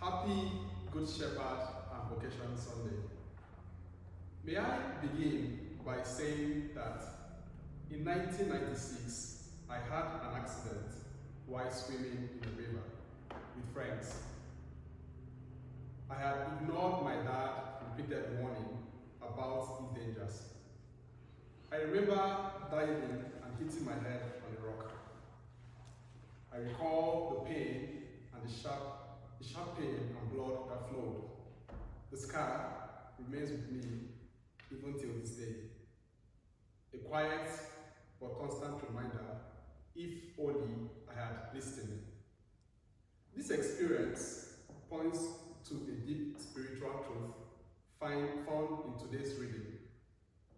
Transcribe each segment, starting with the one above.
Happy Good Shepherd and Vocation Sunday. May I begin by saying that in 1996, I had an accident while swimming in the river with friends. I had ignored my dad's repeated warning about the dangers. I remember diving and hitting my head on a rock. I recall the pain and the sharp pain and blood that flowed. The scar remains with me even till this day. A quiet but constant reminder, if only I had listened. This experience points to a deep spiritual truth found in today's reading,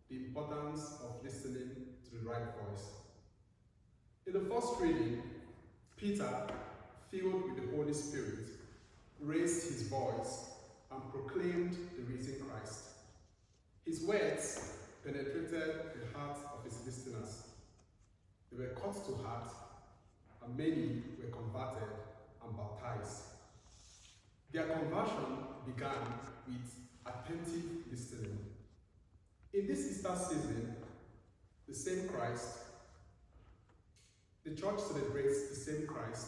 the importance of listening to the right voice. In the first reading, Peter, filled with the Holy Spirit, raised his voice and proclaimed the risen Christ. His words penetrated the hearts of his listeners. They were cut to heart, and many were converted and baptized. Their conversion began with attentive listening. In this Easter season, the same Christ, the church celebrates the same Christ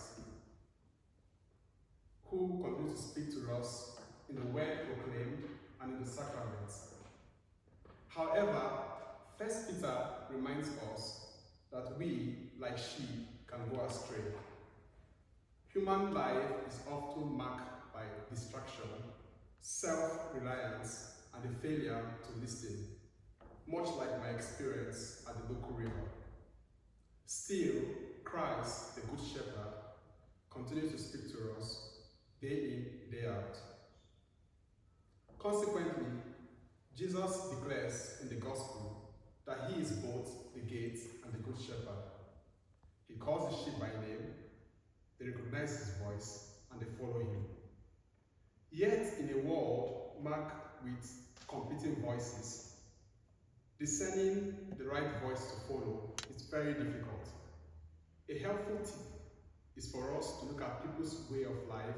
who continues to speak to us in the word proclaimed and in the sacraments. However, 1 Peter reminds us that we, like sheep, can go astray. Human life is often marked by distraction, self-reliance, and the failure to listen, much like my experience at the local river. Still, Christ, the Good Shepherd, continues to speak to us day in, day out. Consequently, Jesus declares in the Gospel that he is both the gate and the Good Shepherd. He calls the sheep by name, they recognize his voice, and they follow him. Yet, in a world marked with competing voices, discerning the right voice to follow is very difficult. A helpful tip is for us to look at people's way of life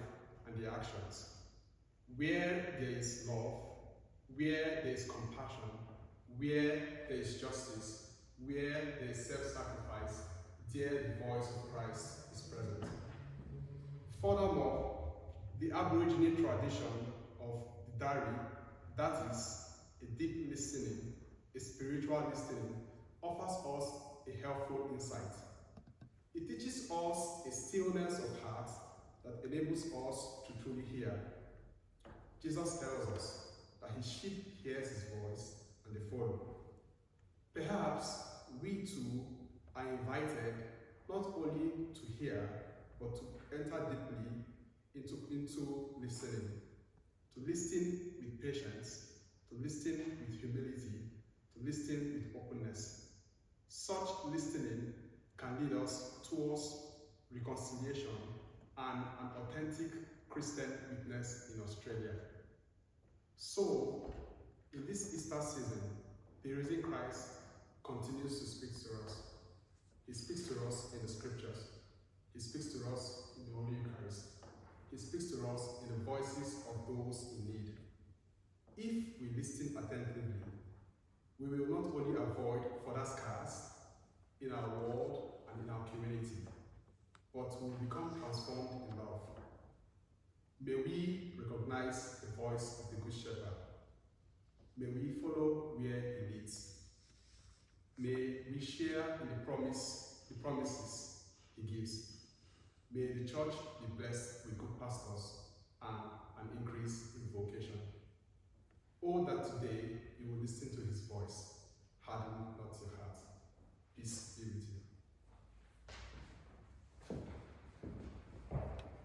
and their actions. Where there is love, where there is compassion, where there is justice, where there is self-sacrifice, there the voice of Christ is present. Furthermore, the Aborigine tradition of the Dari, that is, a deep listening, a spiritual listening, offers us a helpful insight. It teaches us a stillness of heart that enables us to truly hear. Jesus tells us that his sheep hears his voice and they follow. Perhaps we too are invited not only to hear, but to enter deeply into listening. To listen with patience, to listen with humility, to listen with openness. Such listening can lead us towards reconciliation and an authentic Christian witness in Australia. So, in this Easter season, the risen Christ continues to speak to us. He speaks to us in the scriptures. He speaks to us in the Holy Eucharist. He speaks to us in the voices of those in need. If we listen attentively, we will not only avoid further scars in our world and in our community, but will become transformed in love. May we recognize the voice of the Good Shepherd. May we follow where he leads. May we share in the promises he gives. May the church be blessed with good pastors and an increase in vocation. Oh, that today you will listen to his voice. Harden not your heart. Peace be with you.